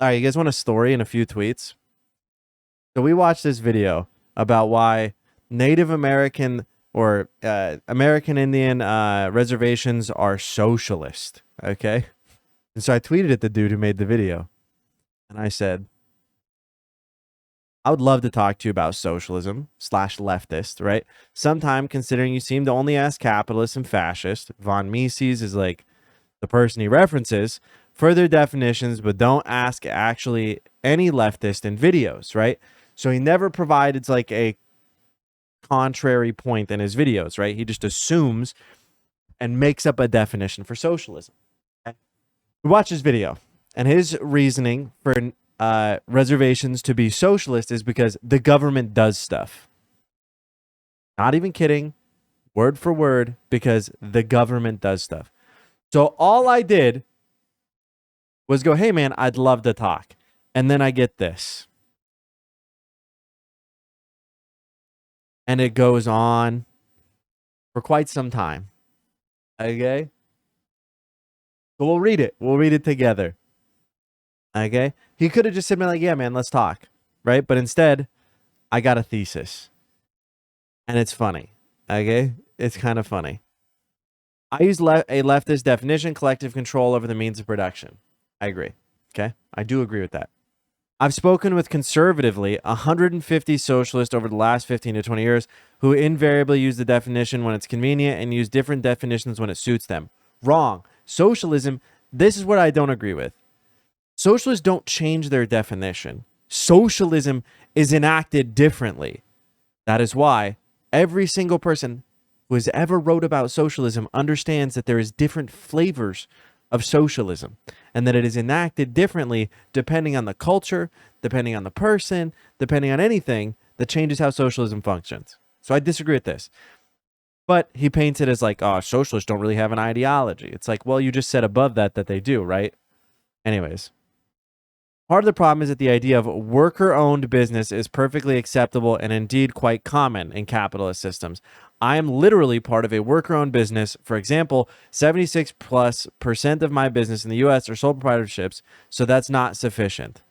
All right, you guys want a story and a few tweets? So we watched this video about why Native American or American Indian reservations are socialist. Okay. And so I tweeted at the dude who made the video. And I said, I would love to talk to you about socialism / leftist, right? Sometime, considering you seem to only ask capitalist and fascist. Von Mises is like the person he references. Further definitions, but don't ask actually any leftist in videos, right? So he never provided like a contrary point in his videos, right? He just assumes and makes up a definition for socialism. Okay? We watch his video, and his reasoning for reservations to be socialist is because the government does stuff. Not even kidding, word for word, because the government does stuff. So all I did was go, hey man, I'd love to talk. And then I get this. And it goes on for quite some time. Okay? So we'll read it. We'll read it together. Okay? He could have just said, like, yeah, man, let's talk. Right? But instead, I got a thesis. And it's funny. Okay? It's kind of funny. I use a leftist definition, collective control over the means of production. I agree. Okay? I do agree with that. I've spoken with conservatively 150 socialists over the last 15 to 20 years who invariably use the definition when it's convenient and use different definitions when it suits them. Wrong. Socialism, this is what I don't agree with. Socialists don't change their definition. Socialism is enacted differently. That is why every single person who has ever wrote about socialism understands that there is different flavors of socialism and that it is enacted differently depending on the culture, depending on the person, depending on anything that changes how socialism functions. So I disagree with this. But he paints it as like, oh, socialists don't really have an ideology. It's like, well, you just said above that they do, right? Anyways. Part of the problem is that the idea of worker-owned business is perfectly acceptable and indeed quite common in capitalist systems. I am literally part of a worker-owned business. For example, 76+% of my business in the U.S. are sole proprietorships, so that's not sufficient.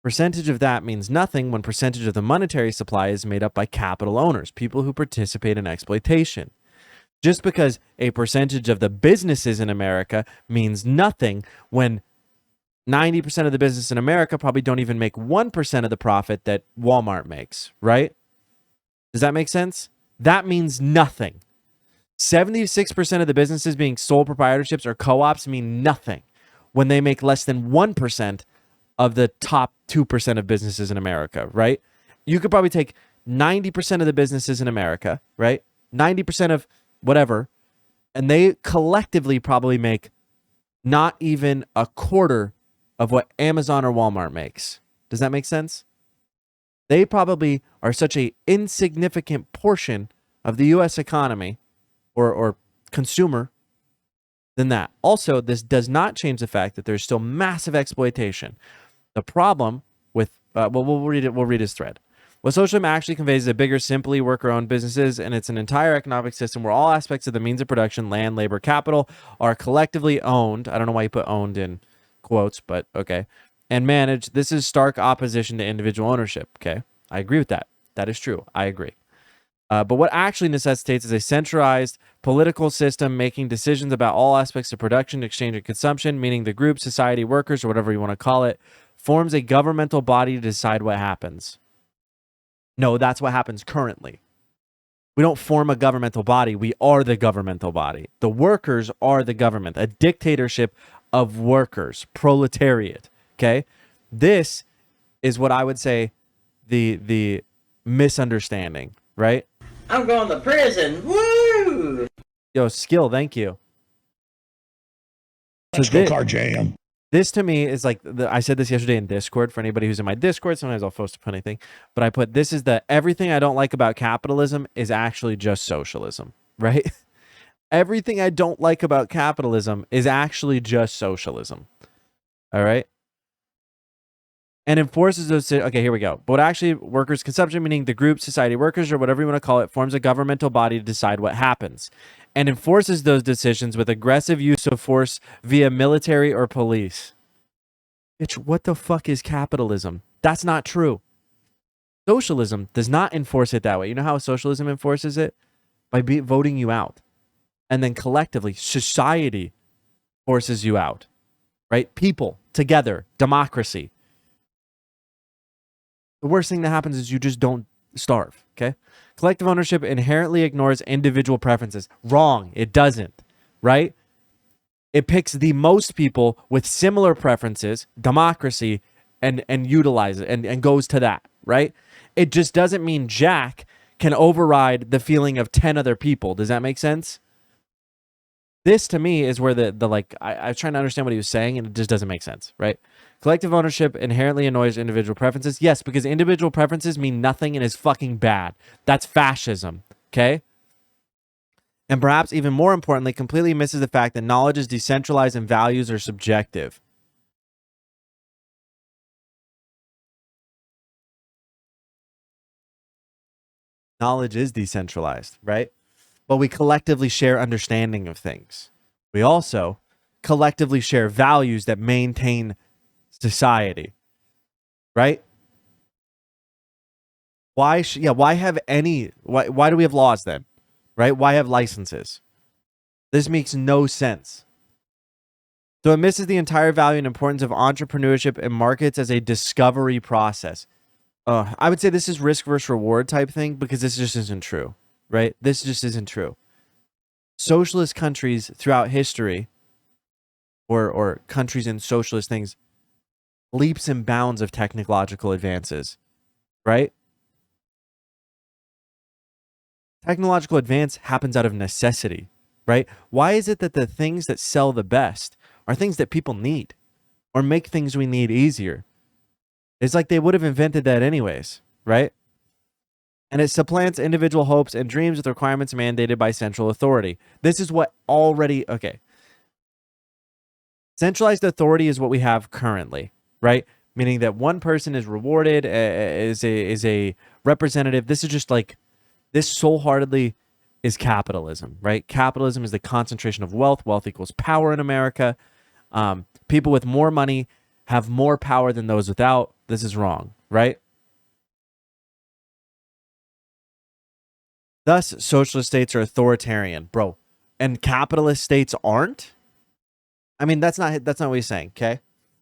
Percentage of that means nothing when percentage of the monetary supply is made up by capital owners, people who participate in exploitation. Just because a percentage of the businesses in America means nothing when 90% of the business in America probably don't even make 1% of the profit that Walmart makes, right? Does that make sense? That means nothing. 76% of the businesses being sole proprietorships or co-ops mean nothing when they make less than 1% of the top 2% of businesses in America, right? You could probably take 90% of the businesses in America, right? 90% of whatever, and they collectively probably make not even a quarter of what Amazon or Walmart makes. Does that make sense? They probably are such an insignificant portion of the U.S. economy or consumer than that. Also, this does not change the fact that there's still massive exploitation. The problem with, we'll read his thread. What socialism actually conveys is a bigger, simply worker-owned businesses, and it's an entire economic system where all aspects of the means of production, land, labor, capital, are collectively owned. I don't know why you put owned in quotes, but okay. And managed. This is stark opposition to individual ownership, okay? I agree with that. That is true. I agree. But what actually necessitates is a centralized political system making decisions about all aspects of production, exchange, and consumption, meaning the group, society, workers, or whatever you want to call it, forms a governmental body to decide what happens. No, that's what happens currently. We don't form a governmental body. We are the governmental body. The workers are the government, a dictatorship of workers, proletariat. Okay? This is what I would say the misunderstanding, right? I'm going to prison. Woo! Yo, Skill, thank you. Let's go, Car Jam. This to me is like, I said this yesterday in Discord for anybody who's in my Discord. Sometimes I'll post up anything, but I put, this is the everything I don't like about capitalism is actually just socialism, right? Everything I don't like about capitalism is actually just socialism. All right. And enforces those. Okay, here we go. But actually, workers' consumption, meaning the group, society, workers, or whatever you want to call it, forms a governmental body to decide what happens. and enforces those decisions with aggressive use of force via military or police. Bitch, what the fuck is capitalism? That's not true. Socialism does not enforce it that way. You know how socialism enforces it? By voting you out. And then collectively, society forces you out, right? People together, democracy. The worst thing that happens is you just don't starve, okay? Collective ownership inherently ignores individual preferences. Wrong, it doesn't, right? It picks the most people with similar preferences, democracy, and utilizes it and goes to that, right? It just doesn't mean Jack can override the feeling of 10 other people. Does that make sense? This to me is where I was trying to understand what he was saying, and it just doesn't make sense, right? Collective ownership inherently annoys individual preferences. Yes, because individual preferences mean nothing and is fucking bad. That's fascism, okay? And perhaps even more importantly, completely misses the fact that knowledge is decentralized and values are subjective. Knowledge is decentralized, right? But we collectively share understanding of things. We also collectively share values that maintain society, right? Why do we have laws then, right? Why have licenses? This makes no sense. So it misses the entire value and importance of entrepreneurship and markets as a discovery process. I would say this is risk versus reward type thing, because this just isn't true, right? This just isn't true. Socialist countries throughout history, or countries in socialist things, leaps and bounds of technological advances, right? Technological advance happens out of necessity, right? Why is it that the things that sell the best are things that people need or make things we need easier? It's like they would have invented that anyways, right? And it supplants individual hopes and dreams with requirements mandated by central authority. This is what already, okay. Centralized authority is what we have currently, right? Meaning that one person is rewarded, is a representative. This is just like, this wholeheartedly is capitalism, right? Capitalism is the concentration of wealth. Wealth equals power in America. People with more money have more power than those without. This is wrong, right? Thus, socialist states are authoritarian, bro, and capitalist states aren't. I mean, that's not what he's saying, okay?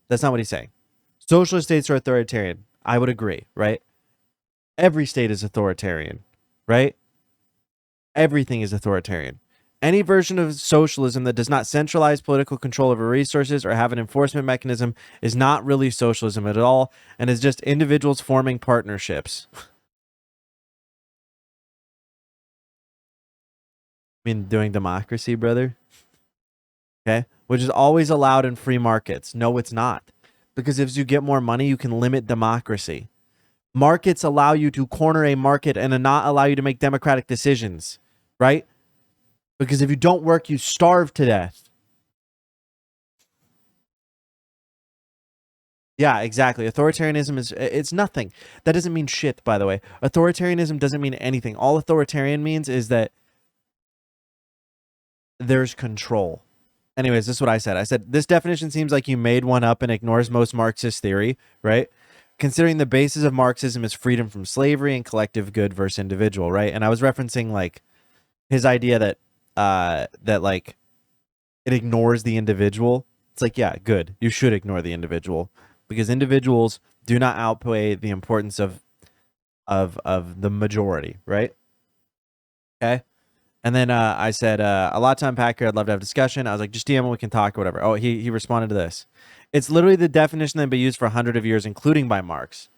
That's not what he's saying. Socialist states are authoritarian. I would agree, right? Every state is authoritarian, right? Everything is authoritarian. Any version of socialism that does not centralize political control over resources or have an enforcement mechanism is not really socialism at all, and is just individuals forming partnerships. I mean, doing democracy, brother. Okay? Which is always allowed in free markets. No, it's not. Because if you get more money, you can limit democracy. Markets allow you to corner a market and not allow you to make democratic decisions, right? Because if you don't work, you starve to death. Yeah, exactly. Authoritarianism it's nothing. That doesn't mean shit, by the way. Authoritarianism doesn't mean anything. All authoritarian means is that there's control. Anyways, this is what I said. I said, this definition seems like you made one up and ignores most Marxist theory, right? Considering the basis of Marxism is freedom from slavery and collective good versus individual, right? And I was referencing like his idea that like it ignores the individual. It's like, yeah, good. You should ignore the individual because individuals do not outweigh the importance of the majority, right? Okay. And then I said, a lot of time Packer, I'd love to have a discussion. I was like, just DM when we can talk or whatever. Oh, he responded to this. It's literally the definition that had been used for 100 of years, including by Marx.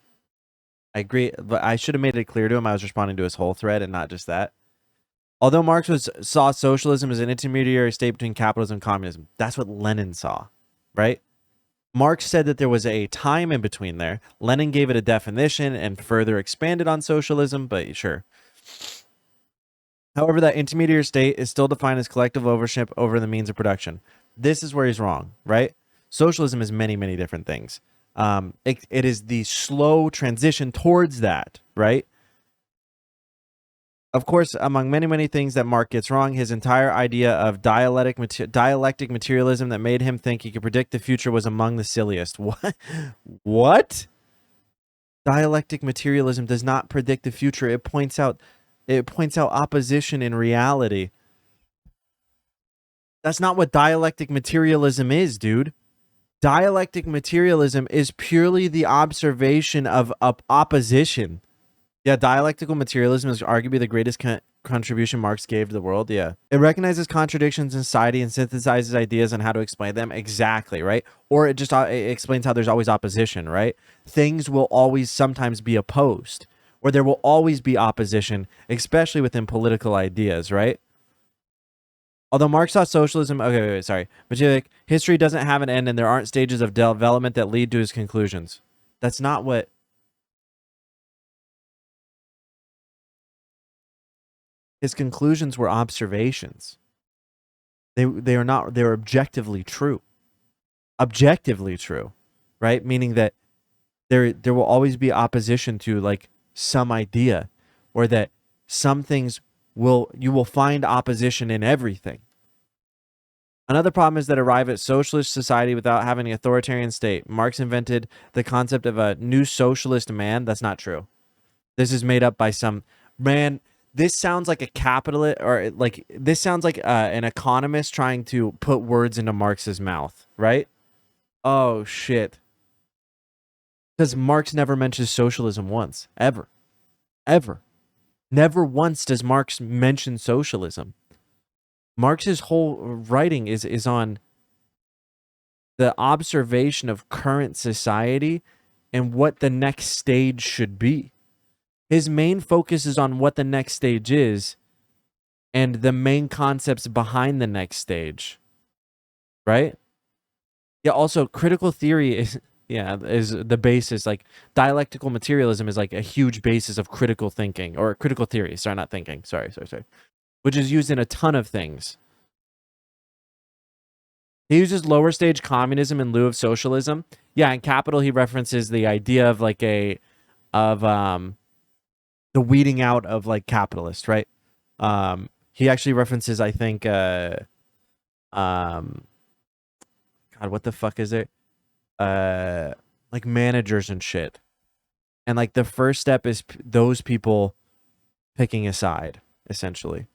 I agree, but I should have made it clear to him I was responding to his whole thread and not just that. Although Marx saw socialism as an intermediary state between capitalism and communism. That's what Lenin saw, right? Marx said that there was a time in between there. Lenin gave it a definition and further expanded on socialism, but sure. However, that intermediary state is still defined as collective ownership over the means of production. This is where he's wrong, right? Socialism is many, many different things. It is the slow transition towards that, right? Of course, among many, many things that Marx gets wrong, his entire idea of dialectic materialism that made him think he could predict the future was among the silliest. What? What? Dialectic materialism does not predict the future. It points out opposition in reality. That's not what dialectic materialism is, dude. Dialectic materialism is purely the observation of opposition. Yeah, dialectical materialism is arguably the greatest contribution Marx gave to the world. Yeah. It recognizes contradictions in society and synthesizes ideas on how to explain them. Exactly, right? Or it just it explains how there's always opposition, right? Things will always sometimes be opposed, or there will always be opposition, especially within political ideas, right? Although Marx saw socialism, sorry. But like, history doesn't have an end and there aren't stages of development that lead to his conclusions. That's not what... His conclusions were observations. They're objectively true. Objectively true, right? Meaning that there will always be opposition to like some idea, or that some things you will find opposition in everything. Another problem is that arrive at socialist society without having an authoritarian state. Marx invented the concept of a new socialist man. That's not true. This is made up by some man. This sounds like a capitalist, or like this sounds like an economist trying to put words into Marx's mouth, right? Oh shit. Because Marx never mentions socialism once, ever. Never once does Marx mention socialism. Marx's whole writing is on the observation of current society and what the next stage should be. His main focus is on what the next stage is and the main concepts behind the next stage, right? Yeah, also critical theory is the basis. Like dialectical materialism is like a huge basis of critical thinking, or critical theory. Sorry, not thinking. Sorry. Which is used in a ton of things. He uses lower stage communism in lieu of socialism. Yeah, in Capital, he references the idea of like the weeding out of like capitalists, right? He actually references, I think, God, what the fuck is it? Like managers and shit. And like the first step is those people picking a side, essentially.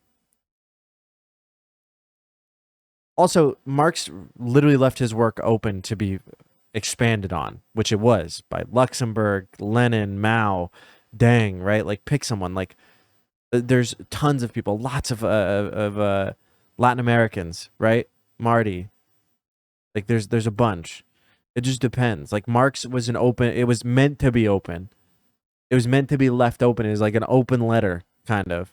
Also, Marx literally left his work open to be expanded on, which it was by Luxemburg, Lenin, Mao, Deng, right? Like pick someone. Like there's tons of people, lots of Latin Americans, right? Marty. Like there's a bunch. It just depends. Like Marx was it was meant to be open. It was meant to be left open. It was like an open letter, kind of.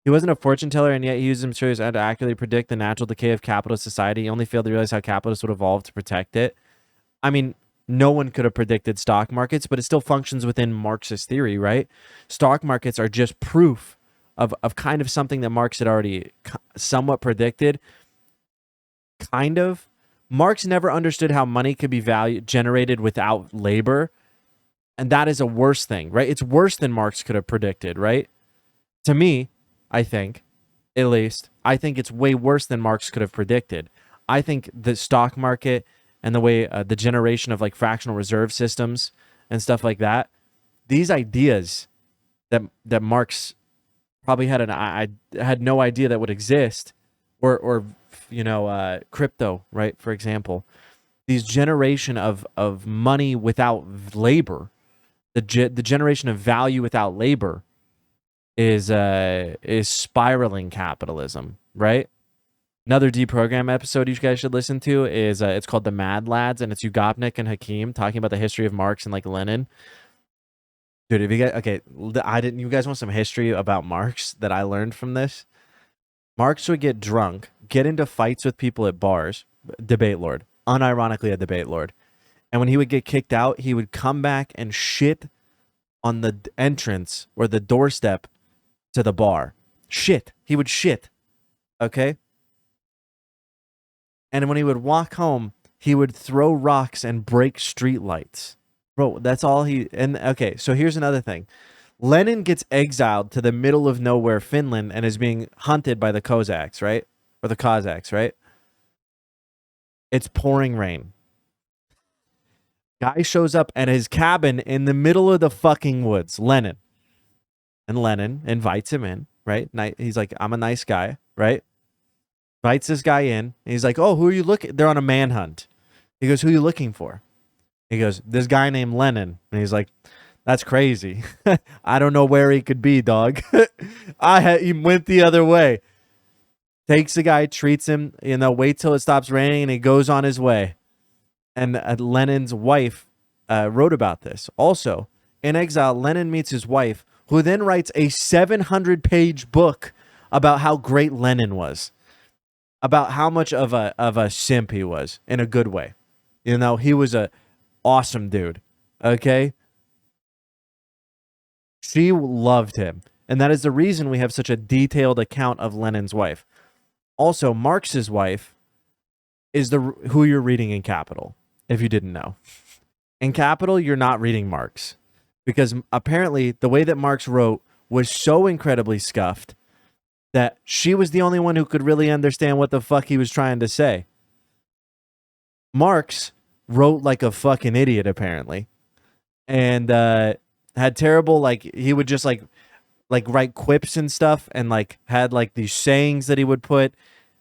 He wasn't a fortune teller, and yet he used himself to accurately predict the natural decay of capitalist society. He only failed to realize how capitalists would evolve to protect it. I mean, no one could have predicted stock markets, but it still functions within Marxist theory, right? Stock markets are just proof of kind of something that Marx had already somewhat predicted. Kind of. Marx never understood how money could be generated without labor, and that is a worse thing, right? It's worse than Marx could have predicted, right? To me, I think, at least, I think it's way worse than Marx could have predicted. I think the stock market and the way the generation of like fractional reserve systems and stuff like that, these ideas that Marx probably I had no idea that would exist, or crypto, right? For example, these generation of money without labor, the generation of value without labor is spiraling capitalism, right? Another Deprogram episode you guys should listen to is it's called The Mad Lads, and it's Ugopnik and Hakim talking about the history of Marx and like Lenin. Dude, if you guys, you guys want some history about Marx that I learned from this? Marx would get drunk, get into fights with people at bars, debate lord, unironically a debate lord. And when he would get kicked out, he would come back and shit on the entrance or the doorstep to the bar. Shit. He would shit. Okay? And when he would walk home, he would throw rocks and break street lights. Bro, that's all he... And okay, so here's another thing. Lenin gets exiled to the middle of nowhere, Finland, and is being hunted by the Cossacks, right? Or the Cossacks, right? It's pouring rain. Guy shows up at his cabin in the middle of the fucking woods, Lenin. And Lenin invites him in, right? He's like, I'm a nice guy, right? Invites this guy in. And he's like, oh, who are you looking? They're on a manhunt. He goes, who are you looking for? He goes, this guy named Lenin. And he's like, that's crazy. I don't know where he could be, dog. He went the other way. Takes the guy, treats him, wait till it stops raining, and he goes on his way. And Lenin's wife wrote about this. Also, in exile, Lenin meets his wife, who then writes a 700-page book about how great Lenin was, about how much of a simp he was, in a good way. He was a awesome dude. Okay? She loved him. And that is the reason we have such a detailed account of Lenin's wife. Also, Marx's wife is who you're reading in Capital, if you didn't know. In Capital, you're not reading Marx, because apparently the way that Marx wrote was so incredibly scuffed that she was the only one who could really understand what the fuck he was trying to say. Marx wrote like a fucking idiot, apparently, and had terrible, he would just like write quips and stuff, and had these sayings that he would put,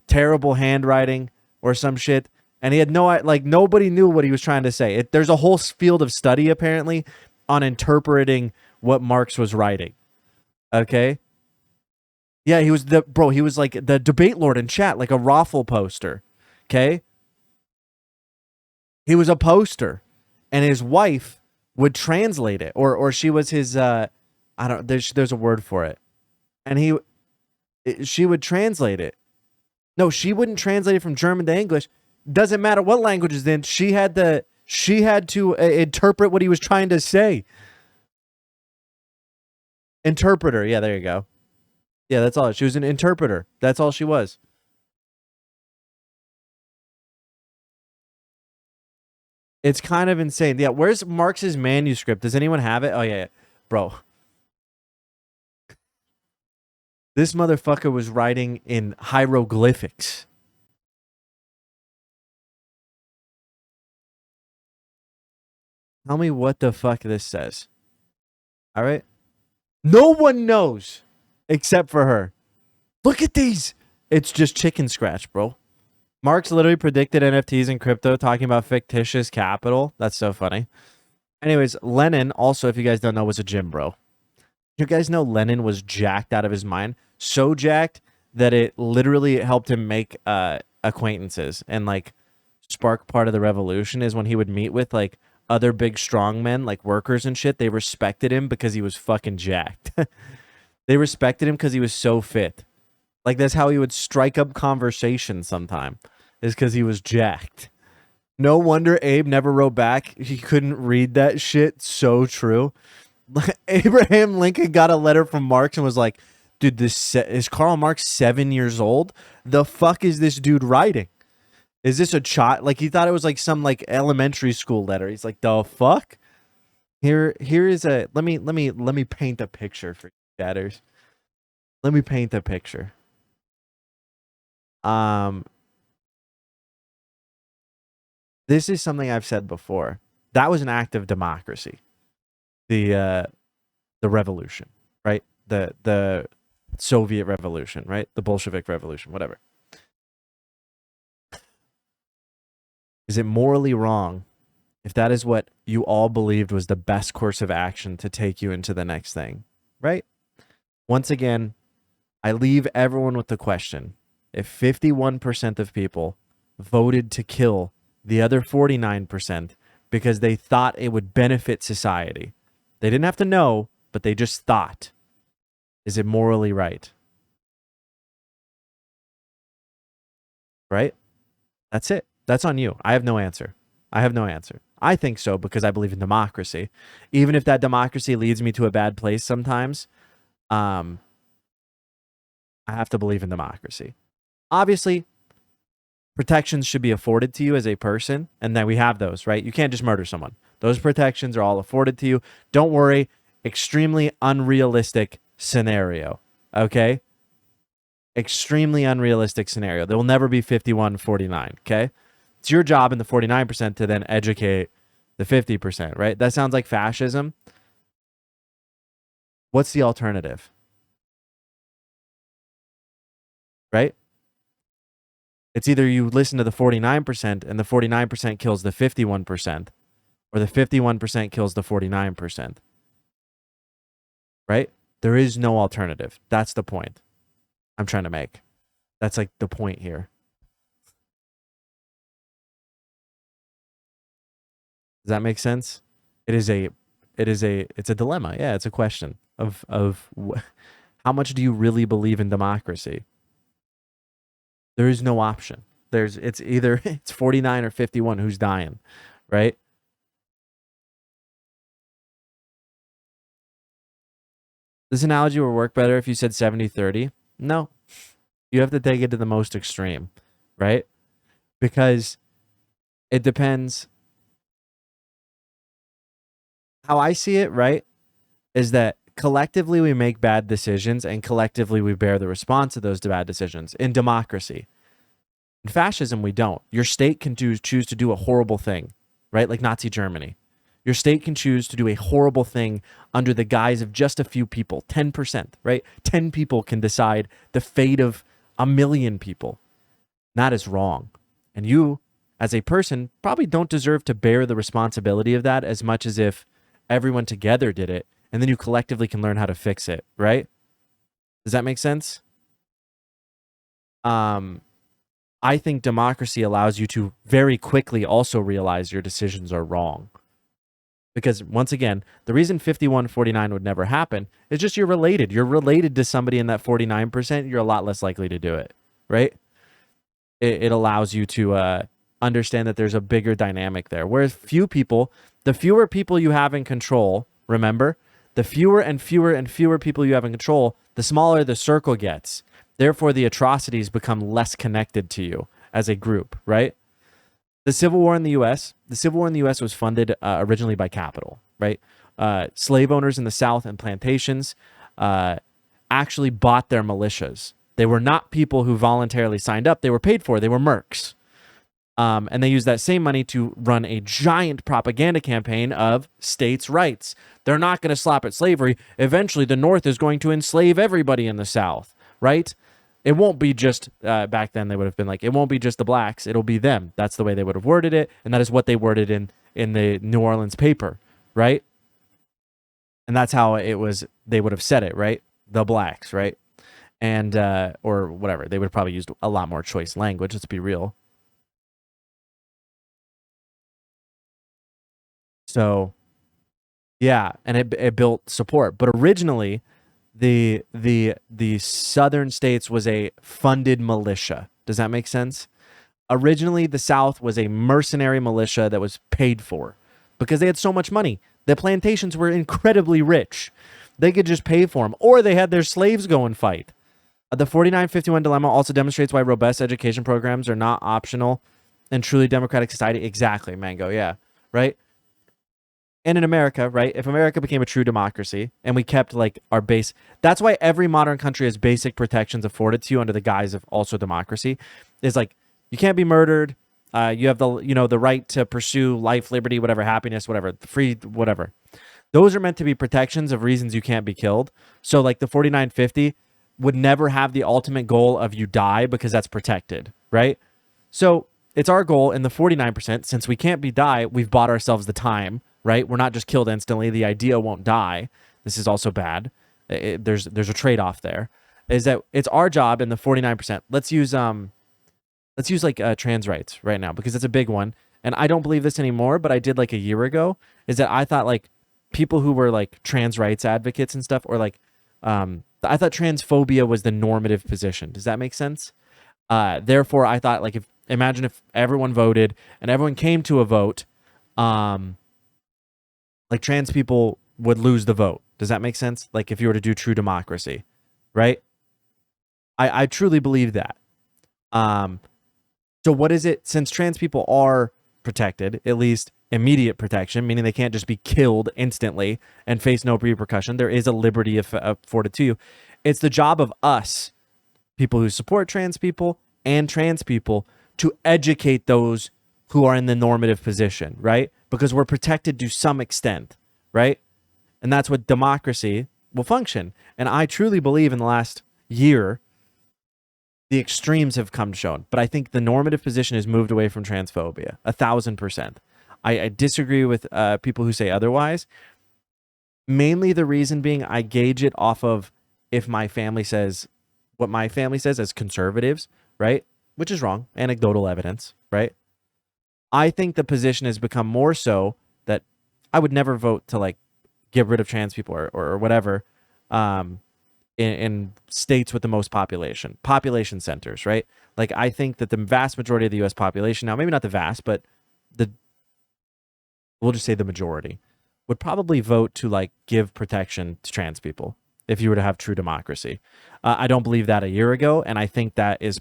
terrible handwriting or some shit, and he had nobody knew what he was trying to say. There's a whole field of study apparently on interpreting what Marx was writing. Okay? Yeah, he was like the debate lord in chat, like a raffle poster. Okay? He was a poster, and his wife would translate it, or she was his there's a word for it. And she would translate it. No, she wouldn't translate it from German to English. Doesn't matter what language is in. She had to interpret what he was trying to say. Interpreter. Yeah, there you go. Yeah, that's all. She was an interpreter. That's all she was. It's kind of insane. Yeah, where's Marx's manuscript? Does anyone have it? Oh, yeah. Bro. This motherfucker was writing in hieroglyphics. Tell me what the fuck this says. All right? No one knows except for her. Look at these. It's just chicken scratch, bro. Marx literally predicted NFTs and crypto, talking about fictitious capital. That's so funny. Anyways, Lenin, also, if you guys don't know, was a gym bro. You guys know Lenin was jacked out of his mind? So jacked that it literally helped him make acquaintances and spark part of the revolution is when he would meet with other big strong men, like workers and shit. They respected him because he was fucking jacked. They respected him because he was so fit. That's how he would strike up conversation sometime, is because he was jacked. No wonder Abe never wrote back. He couldn't read that shit. So true. Abraham Lincoln got a letter from Marx and was like, dude, is Karl Marx 7 years old? The fuck is this dude writing? Is this a child? He thought it was some elementary school letter. He's like, the fuck? Here is a let me paint a picture for you chatters. Let me paint a picture. This is something I've said before. That was an act of democracy. The revolution, right? The Soviet Revolution, right? The Bolshevik Revolution, whatever. Is it morally wrong if that is what you all believed was the best course of action to take you into the next thing, right? Once again, I leave everyone with the question. If 51% of people voted to kill the other 49% because they thought it would benefit society, they didn't have to know, but they just thought, is it morally right? Right? That's it. That's on you. I have no answer. I think so because I believe in democracy. Even if that democracy leads me to a bad place sometimes, I have to believe in democracy. Obviously, protections should be afforded to you as a person, and then we have those, right? You can't just murder someone. Those protections are all afforded to you. Don't worry. extremely unrealistic scenario. Okay? Extremely unrealistic scenario. There will never be 51-49. Okay? It's your job in the 49% to then educate the 50%, right? That sounds like fascism. What's the alternative? Right? It's either you listen to the 49% and the 49% kills the 51%, or the 51% kills the 49%. Right? There is no alternative. That's the point I'm trying to make. That's like the point here. Does that make sense? It's a dilemma. Yeah, it's a question of how much do you really believe in democracy? There is no option. It's either it's 49 or 51 who's dying, right? This analogy would work better if you said 70-30. No. You have to take it to the most extreme, right? Because it depends. How I see it, right, is that collectively we make bad decisions and collectively we bear the response of those bad decisions in democracy. In fascism, we don't. Your state can choose to do a horrible thing, right? Like Nazi Germany. Your state can choose to do a horrible thing under the guise of just a few people, 10%, right? 10 people can decide the fate of a million people. That is wrong. And you, as a person, probably don't deserve to bear the responsibility of that as much as if everyone together did it, and then you collectively can learn how to fix it, right? Does that make sense? I think democracy allows you to very quickly also realize your decisions are wrong. Because once again, the reason 51-49 would never happen is just you're related. You're related to somebody in that 49%, you're a lot less likely to do it, right? It allows you to understand that there's a bigger dynamic there. Whereas the fewer people you have in control, remember, the fewer and fewer and fewer people you have in control, the smaller the circle gets. Therefore, the atrocities become less connected to you as a group, right? The Civil War in the U.S. was funded originally by capital, right? Slave owners in the South and plantations actually bought their militias. They were not people who voluntarily signed up. They were paid for. They were mercs. And they used that same money to run a giant propaganda campaign of states' rights. They're not going to slap at slavery. Eventually, the North is going to enslave everybody in the South, right? It won't be just, back then they would have been like, it won't be just the blacks. It'll be them. That's the way they would have worded it. And that is what they worded in the New Orleans paper, right? And that's how they would have said it, right? The blacks, right? And, or whatever. They would have probably used a lot more choice language. Let's be real. So, yeah, and it built support. But originally, the southern states was a funded militia. Does that make sense? Originally, the South was a mercenary militia that was paid for because they had so much money. The plantations were incredibly rich. They could just pay for them, or they had their slaves go and fight. The 49-51 dilemma also demonstrates why robust education programs are not optional in truly democratic society. Exactly, Mango. Yeah, right? And in America, right, if America became a true democracy and we kept like our base, that's why every modern country has basic protections afforded to you under the guise of also democracy, is like you can't be murdered. You have the right to pursue life, liberty, whatever, happiness, whatever, free, whatever. Those are meant to be protections of reasons you can't be killed. So like the 49-50 would never have the ultimate goal of you die because that's protected, right? So it's our goal in the 49%, since we can't die, we've bought ourselves the time, right? We're not just killed instantly. The idea won't die. This is also bad. There's a trade-off there. Is that it's our job in the 49%. Let's use like trans rights right now because it's a big one. And I don't believe this anymore, but I did like a year ago. Is that I thought like people who were like trans rights advocates and stuff, or like I thought transphobia was the normative position. Does that make sense? Therefore, I thought like imagine if everyone voted and everyone came to a vote, like trans people would lose the vote. Does that make sense? Like if you were to do true democracy, right? I truly believe that. So what is it, since trans people are protected, at least immediate protection, meaning they can't just be killed instantly and face no repercussion. There is a liberty afforded to you. It's the job of us, people who support trans people and trans people, to educate those who are in the normative position, right? Because we're protected to some extent, right? And that's what democracy will function. And I truly believe in the last year, the extremes have come shown. But I think the normative position has moved away from transphobia, 1,000%. I disagree with people who say otherwise. Mainly the reason being I gauge it off of if my family says what my family says as conservatives, right? Which is wrong. Anecdotal evidence, right? I think the position has become more so that I would never vote to like get rid of trans people or whatever in states with the most population centers, right? Like I think that the vast majority of the U.S. population, now maybe not the vast, but we'll just say the majority, would probably vote to like give protection to trans people if you were to have true democracy. I don't believe that a year ago, and I think that is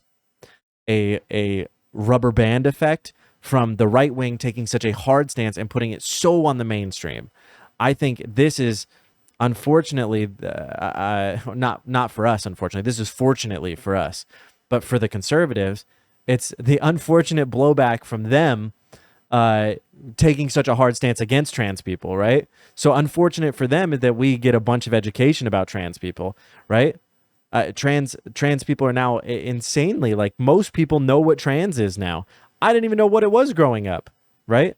a rubber band effect from the right wing taking such a hard stance and putting it so on the mainstream. I think this is unfortunately not for us. Unfortunately, this is fortunately for us, but for the conservatives, it's the unfortunate blowback from them taking such a hard stance against trans people, right? So unfortunate for them is that we get a bunch of education about trans people, right? Trans people are now insanely, like most people know what trans is now. I didn't even know what it was growing up, right?